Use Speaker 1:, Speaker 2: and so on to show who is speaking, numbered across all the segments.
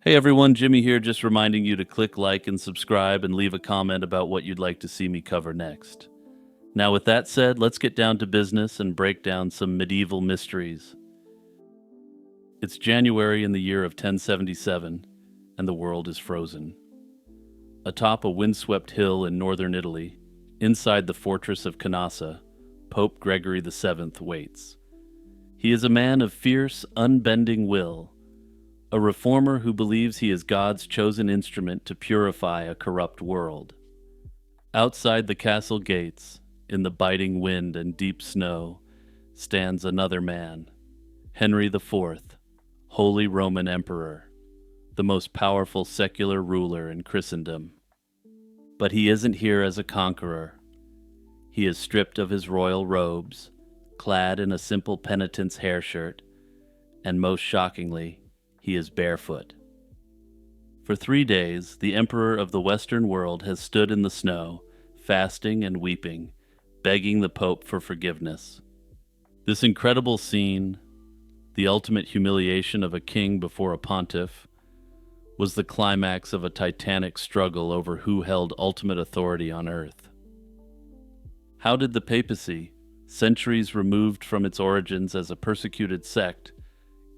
Speaker 1: Hey everyone, Jimmy here, just reminding you to click like and subscribe and leave a comment about what you'd like to see me cover next. Now, with that said, let's get down to business and break down some medieval mysteries. It's January in the year of 1077, and the world is frozen. Atop a windswept hill in northern Italy, inside the fortress of Canossa, Pope Gregory VII waits. He is a man of fierce, unbending will, a reformer who believes he is God's chosen instrument to purify a corrupt world. Outside the castle gates, in the biting wind and deep snow, stands another man, Henry IV, Holy Roman Emperor, the most powerful secular ruler in Christendom. But he isn't here as a conqueror. He is stripped of his royal robes, clad in a simple penitent's hair shirt, and most shockingly, he is barefoot. For 3 days, the Emperor of the Western world has stood in the snow, fasting and weeping, begging the Pope for forgiveness. This incredible scene, the ultimate humiliation of a king before a pontiff, was the climax of a titanic struggle over who held ultimate authority on earth. How did the papacy, centuries removed from its origins as a persecuted sect,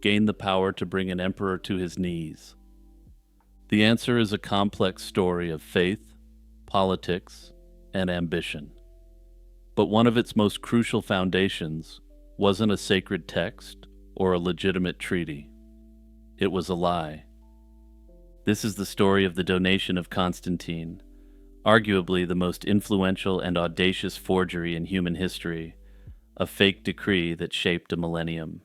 Speaker 1: gain the power to bring an emperor to his knees? The answer is a complex story of faith, politics, and ambition. But one of its most crucial foundations wasn't a sacred text or a legitimate treaty. It was a lie. This is the story of the donation of Constantine, arguably the most influential and audacious forgery in human history, a fake decree that shaped a millennium.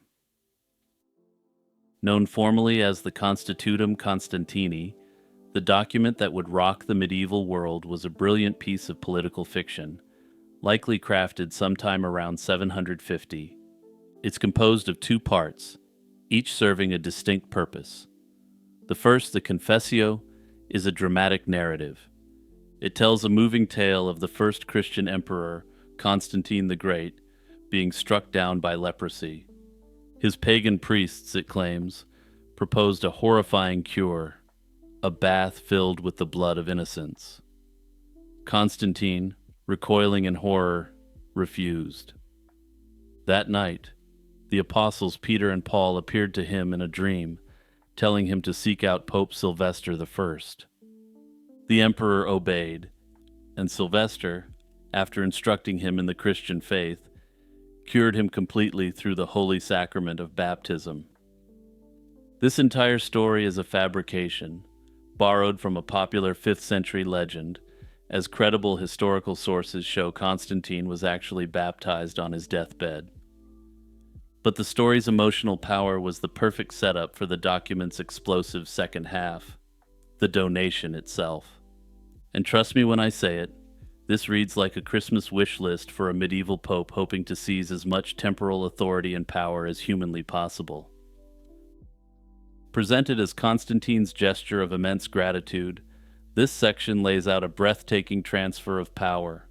Speaker 1: Known formally as the Constitutum Constantini, the document that would rock the medieval world was a brilliant piece of political fiction, likely crafted sometime around 750. It's composed of 2 parts, each serving a distinct purpose. The first, the Confessio, is a dramatic narrative. It tells a moving tale of the first Christian emperor, Constantine the Great, being struck down by leprosy. His pagan priests, it claims, proposed a horrifying cure, a bath filled with the blood of innocents. Constantine, recoiling in horror, refused. That night, the apostles Peter and Paul appeared to him in a dream, telling him to seek out Pope Sylvester I. The emperor obeyed, and Sylvester, after instructing him in the Christian faith, cured him completely through the holy sacrament of baptism. This entire story is a fabrication, borrowed from a popular 5th century legend, as credible historical sources show Constantine was actually baptized on his deathbed. But the story's emotional power was the perfect setup for the document's explosive second half, the donation itself. And trust me when I say it, this reads like a Christmas wish list for a medieval pope hoping to seize as much temporal authority and power as humanly possible. Presented as Constantine's gesture of immense gratitude, this section lays out a breathtaking transfer of power.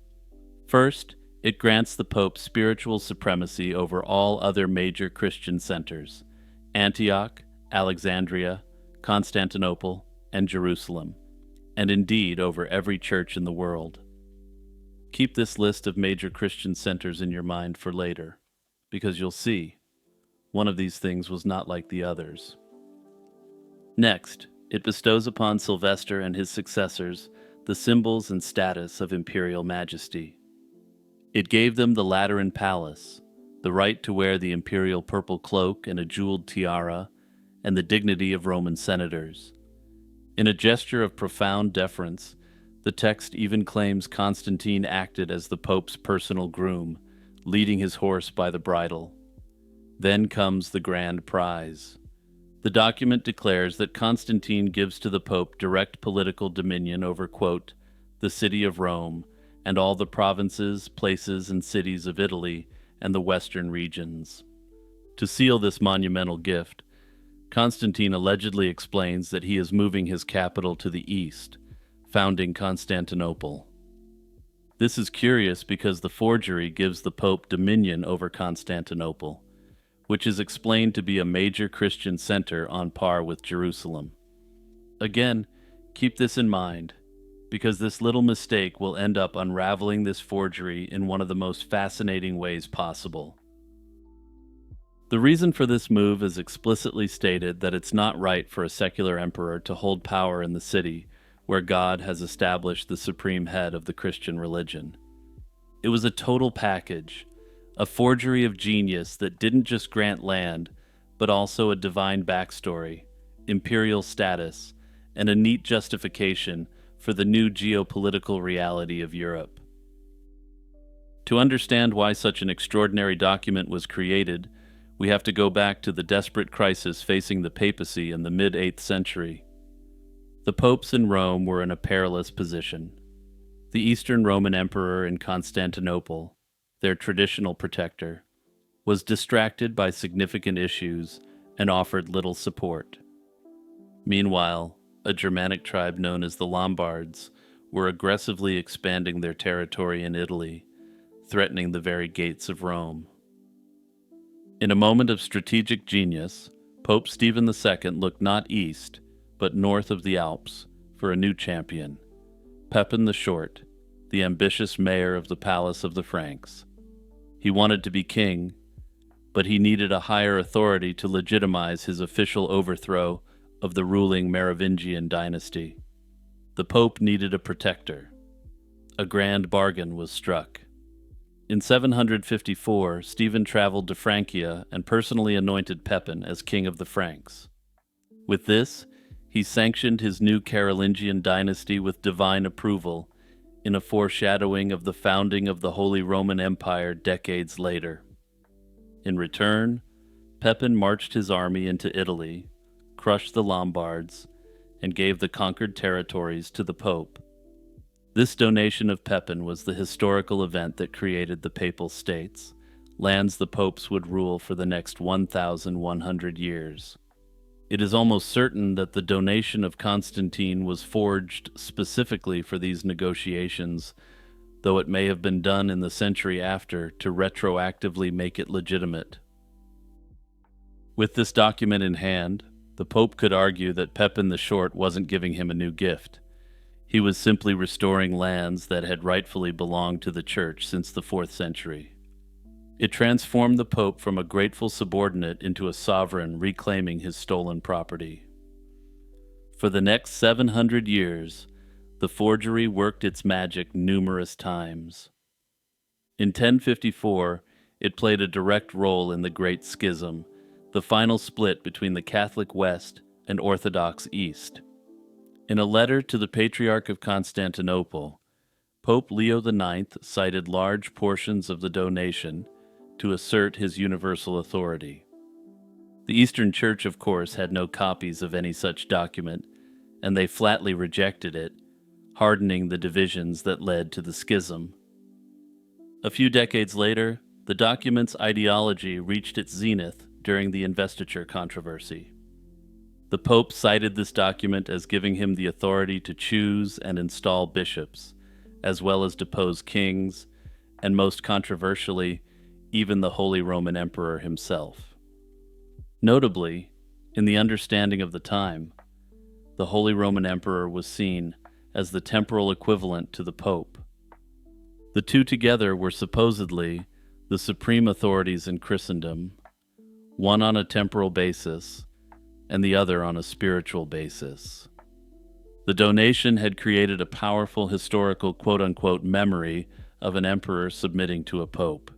Speaker 1: First, it grants the Pope spiritual supremacy over all other major Christian centers: Antioch, Alexandria, Constantinople, and Jerusalem, and indeed over every church in the world. Keep this list of major Christian centers in your mind for later, because you'll see, one of these things was not like the others. Next, it bestows upon Sylvester and his successors the symbols and status of imperial majesty. It gave them the Lateran palace, the right to wear the imperial purple cloak and a jeweled tiara, and the dignity of Roman senators. In a gesture of profound deference, the text even claims Constantine acted as the Pope's personal groom, leading his horse by the bridle. Then comes the grand prize. The document declares that Constantine gives to the Pope direct political dominion over, quote, the city of Rome, and all the provinces, places, and cities of Italy and the western regions. To seal this monumental gift, Constantine allegedly explains that he is moving his capital to the east, founding Constantinople. This is curious because the forgery gives the Pope dominion over Constantinople, which is explained to be a major Christian center on par with Jerusalem. Again, keep this in mind, because this little mistake will end up unraveling this forgery in one of the most fascinating ways possible. The reason for this move is explicitly stated that it's not right for a secular emperor to hold power in the city where God has established the supreme head of the Christian religion. It was a total package, a forgery of genius that didn't just grant land, but also a divine backstory, imperial status, and a neat justification for the new geopolitical reality of Europe. To understand why such an extraordinary document was created, we have to go back to the desperate crisis facing the papacy in the mid-8th century. The popes in Rome were in a perilous position. The Eastern Roman Emperor in Constantinople, their traditional protector, was distracted by significant issues and offered little support. Meanwhile, a Germanic tribe known as the Lombards were aggressively expanding their territory in Italy, threatening the very gates of Rome. In a moment of strategic genius, Pope Stephen II looked not east, but north of the Alps for a new champion, Pepin the Short, the ambitious mayor of the Palace of the Franks. He wanted to be king, but he needed a higher authority to legitimize his official overthrow of the ruling Merovingian dynasty. The Pope needed a protector. A grand bargain was struck. In 754, Stephen traveled to Francia and personally anointed Pepin as king of the Franks. With this, he sanctioned his new Carolingian dynasty with divine approval, in a foreshadowing of the founding of the Holy Roman Empire decades later. In return, Pepin marched his army into Italy, crushed the Lombards, and gave the conquered territories to the Pope. This donation of Pepin was the historical event that created the Papal States, lands the popes would rule for the next 1,100 years. It is almost certain that the donation of Constantine was forged specifically for these negotiations, though it may have been done in the century after to retroactively make it legitimate. With this document in hand, the Pope could argue that Pepin the Short wasn't giving him a new gift. He was simply restoring lands that had rightfully belonged to the Church since the 4th century. It transformed the Pope from a grateful subordinate into a sovereign reclaiming his stolen property. For the next 700 years, the forgery worked its magic numerous times. In 1054, it played a direct role in the Great Schism, the final split between the Catholic West and Orthodox East. In a letter to the Patriarch of Constantinople, Pope Leo IX cited large portions of the donation to assert his universal authority. The Eastern Church, of course, had no copies of any such document, and they flatly rejected it, hardening the divisions that led to the schism. A few decades later, the document's ideology reached its zenith during the investiture controversy. The Pope cited this document as giving him the authority to choose and install bishops, as well as depose kings, and most controversially, even the Holy Roman Emperor himself. Notably, in the understanding of the time, the Holy Roman Emperor was seen as the temporal equivalent to the Pope. The two together were supposedly the supreme authorities in Christendom, one on a temporal basis, and the other on a spiritual basis. The donation had created a powerful historical quote-unquote memory of an emperor submitting to a pope.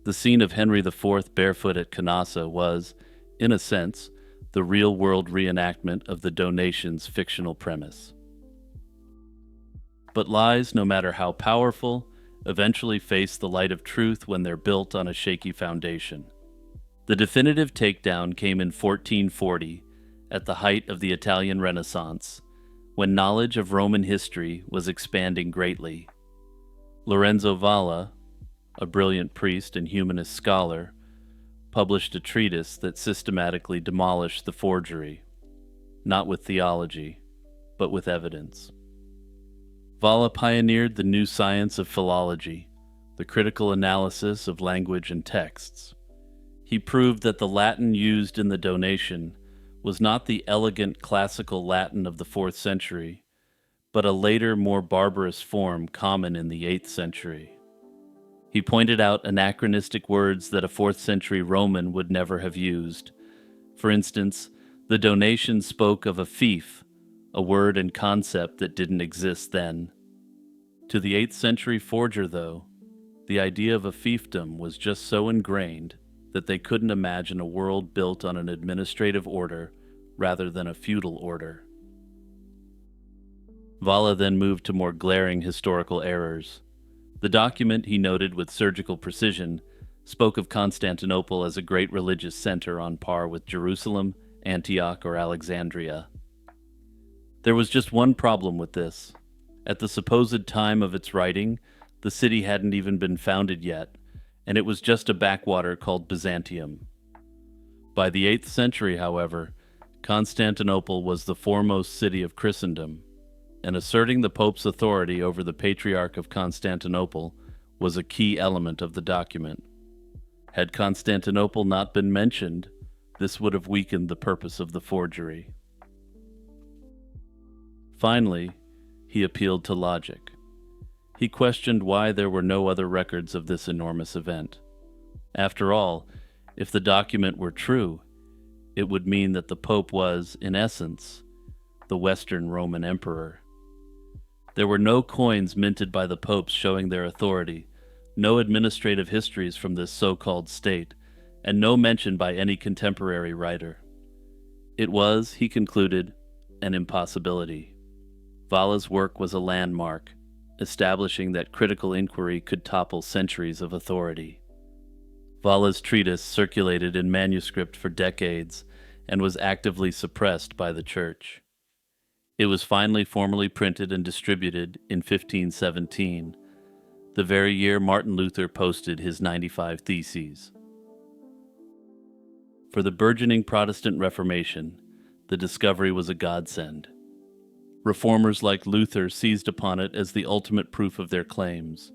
Speaker 1: The scene of Henry IV barefoot at Canossa was, in a sense, the real-world reenactment of the donation's fictional premise. But lies, no matter how powerful, eventually face the light of truth when they're built on a shaky foundation. The definitive takedown came in 1440, at the height of the Italian Renaissance, when knowledge of Roman history was expanding greatly. Lorenzo Valla, a brilliant priest and humanist scholar, published a treatise that systematically demolished the forgery, not with theology, but with evidence. Valla pioneered the new science of philology, the critical analysis of language and texts. He proved that the Latin used in the donation was not the elegant classical Latin of the 4th century, but a later, more barbarous form common in the 8th century. He pointed out anachronistic words that a 4th century Roman would never have used. For instance, the donation spoke of a fief, a word and concept that didn't exist then. To the 8th century forger, though, the idea of a fiefdom was just so ingrained that they couldn't imagine a world built on an administrative order rather than a feudal order. Valla then moved to more glaring historical errors. The document, he noted with surgical precision, spoke of Constantinople as a great religious center on par with Jerusalem, Antioch, or Alexandria. There was just one problem with this. At the supposed time of its writing, the city hadn't even been founded yet, and it was just a backwater called Byzantium. By the 8th century, however, Constantinople was the foremost city of Christendom, and asserting the Pope's authority over the Patriarch of Constantinople was a key element of the document. Had Constantinople not been mentioned, this would have weakened the purpose of the forgery. Finally, he appealed to logic. He questioned why there were no other records of this enormous event. After all, if the document were true, it would mean that the Pope was, in essence, the Western Roman Emperor. There were no coins minted by the popes showing their authority, no administrative histories from this so-called state, and no mention by any contemporary writer. It was, he concluded, an impossibility. Valla's work was a landmark, establishing that critical inquiry could topple centuries of authority. Valla's treatise circulated in manuscript for decades and was actively suppressed by the Church. It was finally formally printed and distributed in 1517, the very year Martin Luther posted his 95 Theses. For the burgeoning Protestant Reformation, the discovery was a godsend. Reformers like Luther seized upon it as the ultimate proof of their claims,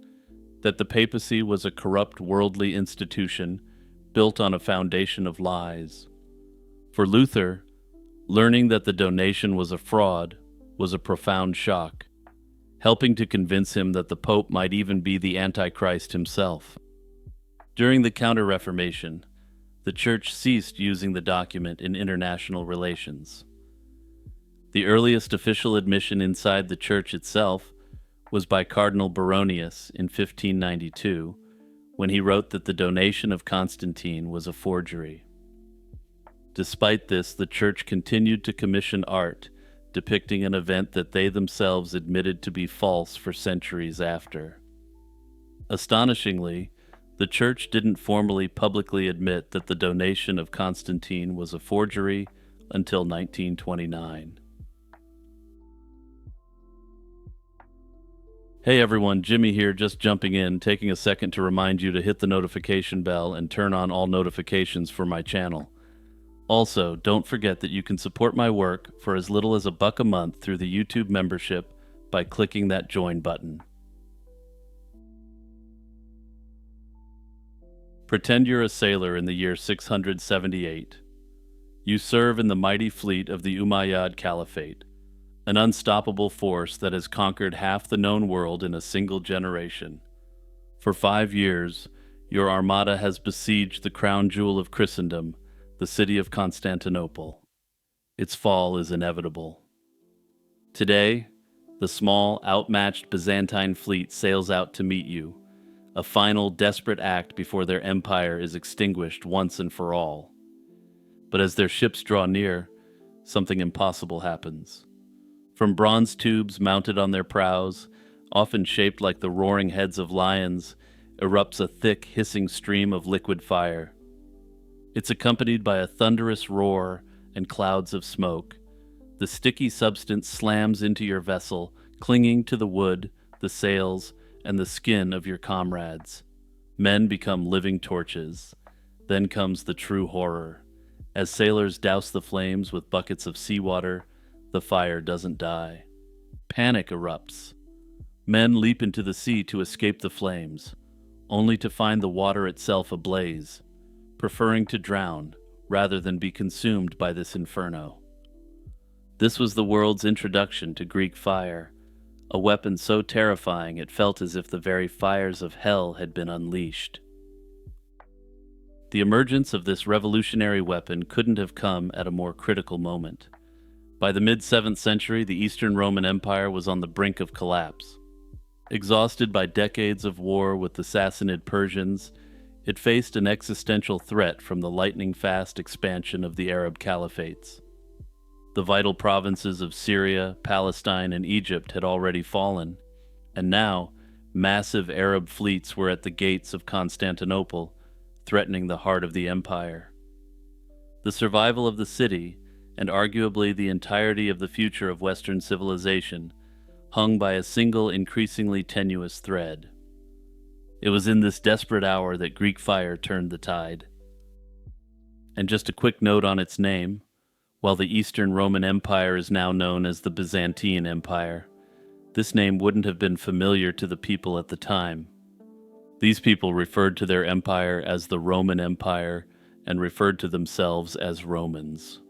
Speaker 1: that the papacy was a corrupt worldly institution built on a foundation of lies. For Luther, learning that the donation was a fraud was a profound shock, helping to convince him that the Pope might even be the Antichrist himself. During the Counter-Reformation, the Church ceased using the document in international relations. The earliest official admission inside the Church itself was by Cardinal Baronius in 1592, when he wrote that the donation of Constantine was a forgery. Despite this, the Church continued to commission art depicting an event that they themselves admitted to be false for centuries after. Astonishingly, the Church didn't formally publicly admit that the donation of Constantine was a forgery until 1929. Hey everyone, Jimmy here, just jumping in, taking a second to remind you to hit the notification bell and turn on all notifications for my channel. Also, don't forget that you can support my work for as little as $1 a month through the YouTube membership by clicking that join button. Pretend you're a sailor in the year 678. You serve in the mighty fleet of the Umayyad Caliphate, an unstoppable force that has conquered half the known world in a single generation. For 5 years, your armada has besieged the crown jewel of Christendom, the city of Constantinople. Its fall is inevitable. Today, the small, outmatched Byzantine fleet sails out to meet you, a final, desperate act before their empire is extinguished once and for all. But as their ships draw near, something impossible happens. From bronze tubes mounted on their prows, often shaped like the roaring heads of lions, erupts a thick, hissing stream of liquid fire. It's accompanied by a thunderous roar and clouds of smoke. The sticky substance slams into your vessel, clinging to the wood, the sails, and the skin of your comrades. Men become living torches. Then comes the true horror. As sailors douse the flames with buckets of seawater, the fire doesn't die. Panic erupts. Men leap into the sea to escape the flames, only to find the water itself ablaze. Preferring to drown, rather than be consumed by this inferno. This was the world's introduction to Greek fire, a weapon so terrifying it felt as if the very fires of hell had been unleashed. The emergence of this revolutionary weapon couldn't have come at a more critical moment. By the mid-7th century, the Eastern Roman Empire was on the brink of collapse. Exhausted by decades of war with the Sassanid Persians, it faced an existential threat from the lightning-fast expansion of the Arab caliphates. The vital provinces of Syria, Palestine, and Egypt had already fallen, and now massive Arab fleets were at the gates of Constantinople, threatening the heart of the empire. The survival of the city, and arguably the entirety of the future of Western civilization, hung by a single increasingly tenuous thread. It was in this desperate hour that Greek fire turned the tide. And just a quick note on its name: while the Eastern Roman Empire is now known as the Byzantine Empire, this name wouldn't have been familiar to the people at the time. These people referred to their empire as the Roman Empire and referred to themselves as Romans.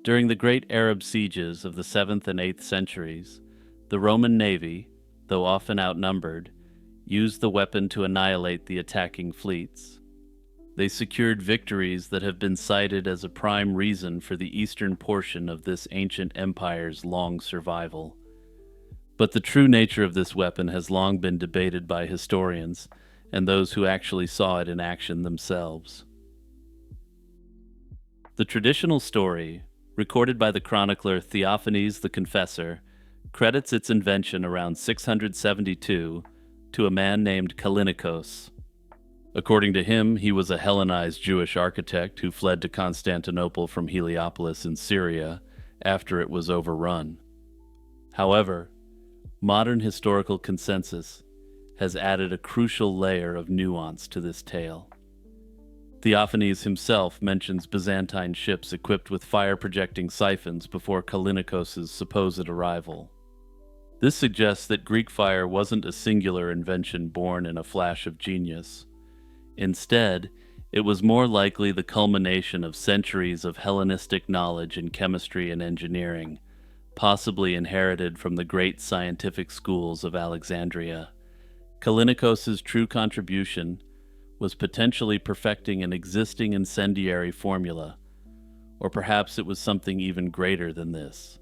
Speaker 1: During the great Arab sieges of the 7th and 8th centuries, the Roman navy, though often outnumbered, used the weapon to annihilate the attacking fleets. They secured victories that have been cited as a prime reason for the eastern portion of this ancient empire's long survival. But the true nature of this weapon has long been debated by historians and those who actually saw it in action themselves. The traditional story, recorded by the chronicler Theophanes the Confessor, credits its invention around 672 to a man named Callinicos. According to him, he was a Hellenized Jewish architect who fled to Constantinople from Heliopolis in Syria after it was overrun. However, modern historical consensus has added a crucial layer of nuance to this tale. Theophanes himself mentions Byzantine ships equipped with fire-projecting siphons before Callinicos' supposed arrival. This suggests that Greek fire wasn't a singular invention born in a flash of genius. Instead, it was more likely the culmination of centuries of Hellenistic knowledge in chemistry and engineering, possibly inherited from the great scientific schools of Alexandria. Callinicos' true contribution was potentially perfecting an existing incendiary formula, or perhaps it was something even greater than this.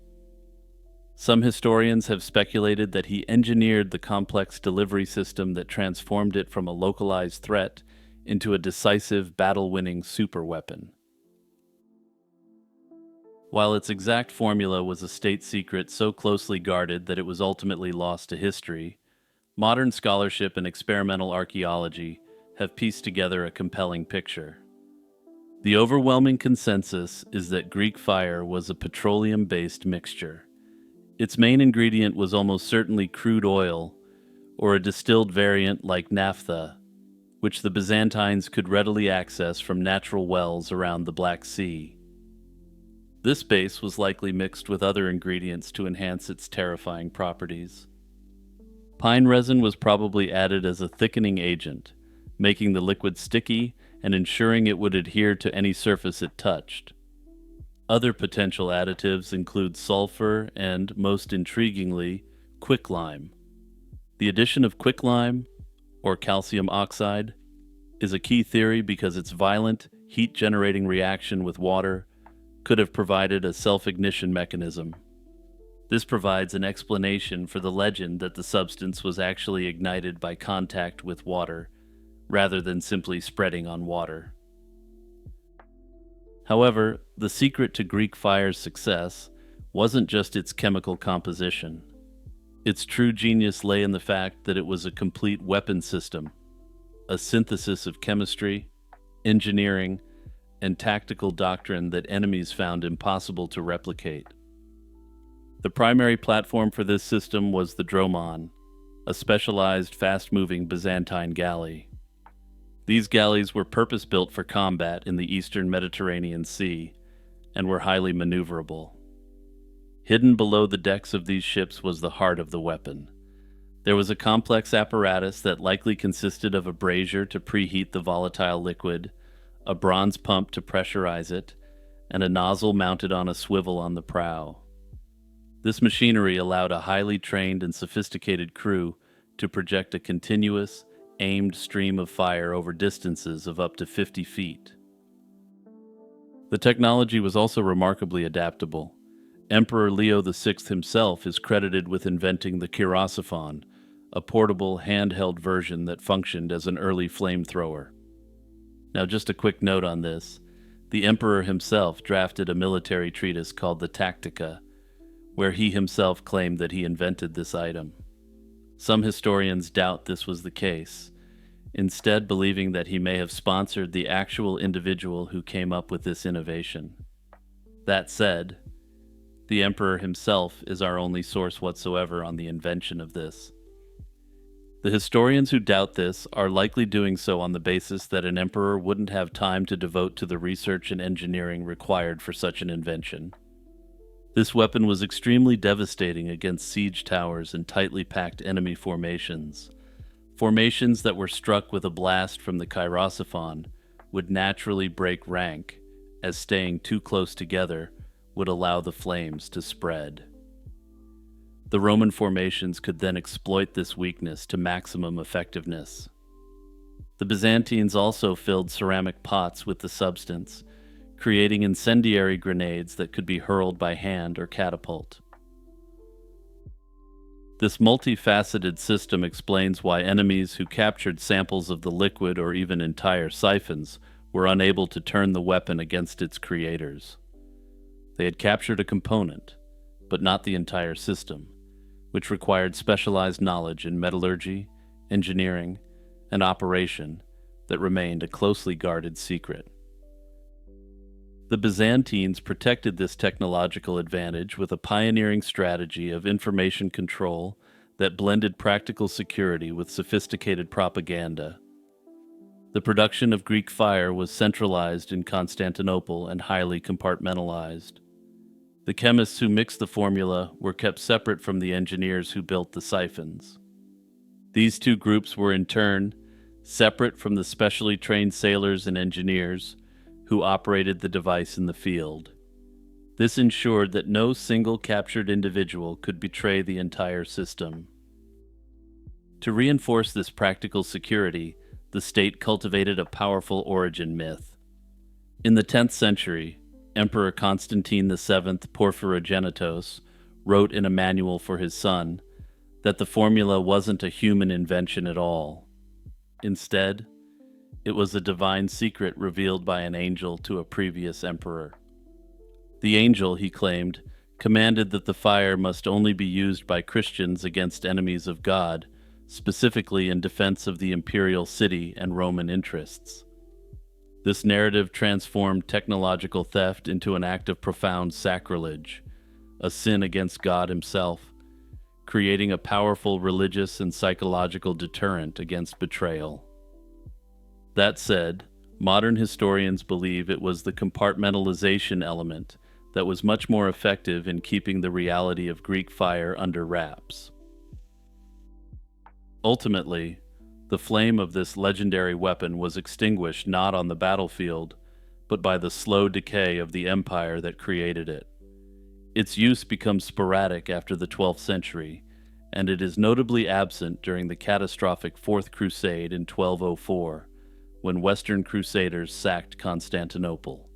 Speaker 1: Some historians have speculated that he engineered the complex delivery system that transformed it from a localized threat into a decisive, battle-winning superweapon. While its exact formula was a state secret so closely guarded that it was ultimately lost to history, modern scholarship and experimental archaeology have pieced together a compelling picture. The overwhelming consensus is that Greek fire was a petroleum-based mixture. Its main ingredient was almost certainly crude oil, or a distilled variant like naphtha, which the Byzantines could readily access from natural wells around the Black Sea. This base was likely mixed with other ingredients to enhance its terrifying properties. Pine resin was probably added as a thickening agent, making the liquid sticky and ensuring it would adhere to any surface it touched. Other potential additives include sulfur and, most intriguingly, quicklime. The addition of quicklime, or calcium oxide, is a key theory because its violent, heat-generating reaction with water could have provided a self-ignition mechanism. This provides an explanation for the legend that the substance was actually ignited by contact with water, rather than simply spreading on water. However, the secret to Greek fire's success wasn't just its chemical composition. Its true genius lay in the fact that it was a complete weapon system, a synthesis of chemistry, engineering, and tactical doctrine that enemies found impossible to replicate. The primary platform for this system was the dromon, a specialized, fast-moving Byzantine galley. These galleys were purpose-built for combat in the eastern Mediterranean Sea and were highly maneuverable. Hidden below the decks of these ships was the heart of the weapon. There was a complex apparatus that likely consisted of a brazier to preheat the volatile liquid, a bronze pump to pressurize it, and a nozzle mounted on a swivel on the prow. This machinery allowed a highly trained and sophisticated crew to project a continuous, aimed stream of fire over distances of up to 50 feet. The technology was also remarkably adaptable. Emperor Leo VI himself is credited with inventing the Kyrosophon, a portable, handheld version that functioned as an early flamethrower. Now, just a quick note on this. The emperor himself drafted a military treatise called the Tactica, where he himself claimed that he invented this item. Some historians doubt this was the case, instead believing that he may have sponsored the actual individual who came up with this innovation. That said, the emperor himself is our only source whatsoever on the invention of this. The historians who doubt this are likely doing so on the basis that an emperor wouldn't have time to devote to the research and engineering required for such an invention. This weapon was extremely devastating against siege towers and tightly packed enemy formations. Formations that were struck with a blast from the Kyrosophon would naturally break rank, as staying too close together would allow the flames to spread. The Roman formations could then exploit this weakness to maximum effectiveness. The Byzantines also filled ceramic pots with the substance, creating incendiary grenades that could be hurled by hand or catapult. This multifaceted system explains why enemies who captured samples of the liquid or even entire siphons were unable to turn the weapon against its creators. They had captured a component, but not the entire system, which required specialized knowledge in metallurgy, engineering, and operation that remained a closely guarded secret. The Byzantines protected this technological advantage with a pioneering strategy of information control that blended practical security with sophisticated propaganda. The production of Greek fire was centralized in Constantinople and highly compartmentalized. The chemists who mixed the formula were kept separate from the engineers who built the siphons. These two groups were in turn separate from the specially trained sailors and engineers who operated the device in the field. This ensured that no single captured individual could betray the entire system. To reinforce this practical security, the state cultivated a powerful origin myth. In the 10th century, Emperor Constantine VII Porphyrogenitos wrote in a manual for his son that the formula wasn't a human invention at all. Instead, it was a divine secret revealed by an angel to a previous emperor. The angel, he claimed, commanded that the fire must only be used by Christians against enemies of God, specifically in defense of the imperial city and Roman interests. This narrative transformed technological theft into an act of profound sacrilege, a sin against God himself, creating a powerful religious and psychological deterrent against betrayal. That said, modern historians believe it was the compartmentalization element that was much more effective in keeping the reality of Greek fire under wraps. Ultimately, the flame of this legendary weapon was extinguished not on the battlefield, but by the slow decay of the empire that created it. Its use becomes sporadic after the 12th century, and it is notably absent during the catastrophic Fourth Crusade in 1204, when Western Crusaders sacked Constantinople.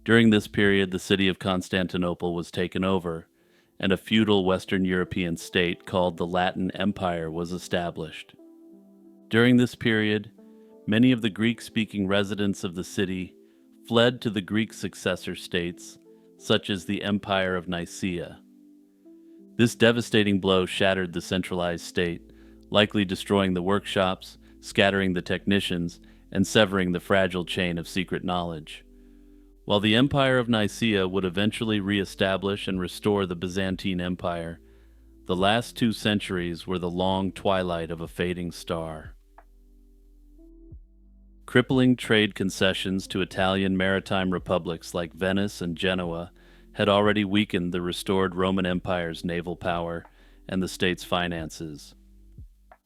Speaker 1: During this period, the city of Constantinople was taken over, and a feudal Western European state called the Latin Empire was established. During this period, many of the Greek-speaking residents of the city fled to the Greek successor states, such as the Empire of Nicaea. This devastating blow shattered the centralized state, likely destroying the workshops, scattering the technicians, and severing the fragile chain of secret knowledge. While the Empire of Nicaea would eventually re-establish and restore the Byzantine Empire, the last 2 centuries were the long twilight of a fading star. Crippling trade concessions to Italian maritime republics like Venice and Genoa had already weakened the restored Roman Empire's naval power and the state's finances.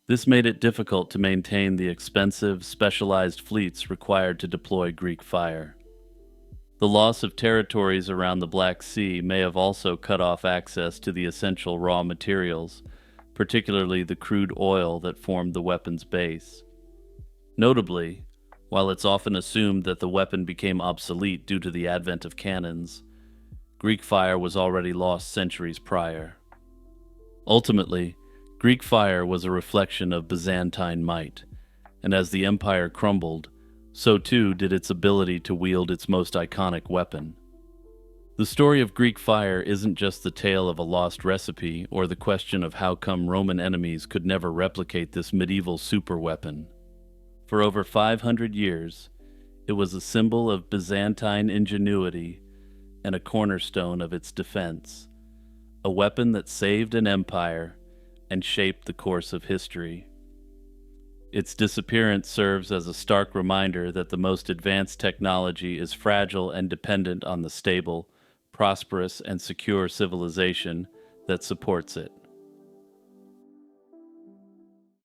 Speaker 1: This made it difficult to maintain the expensive, specialized fleets required to deploy Greek fire. The loss of territories around the Black Sea may have also cut off access to the essential raw materials, particularly the crude oil that formed the weapon's base. Notably, while it's often assumed that the weapon became obsolete due to the advent of cannons, Greek fire was already lost centuries prior. Ultimately, Greek fire was a reflection of Byzantine might, and as the empire crumbled, so too did its ability to wield its most iconic weapon. The story of Greek fire isn't just the tale of a lost recipe or the question of how come Roman enemies could never replicate this medieval superweapon. For over 500 years, it was a symbol of Byzantine ingenuity and a cornerstone of its defense, a weapon that saved an empire and shaped the course of history. Its disappearance serves as a stark reminder that the most advanced technology is fragile and dependent on the stable, prosperous, and secure civilization that supports it.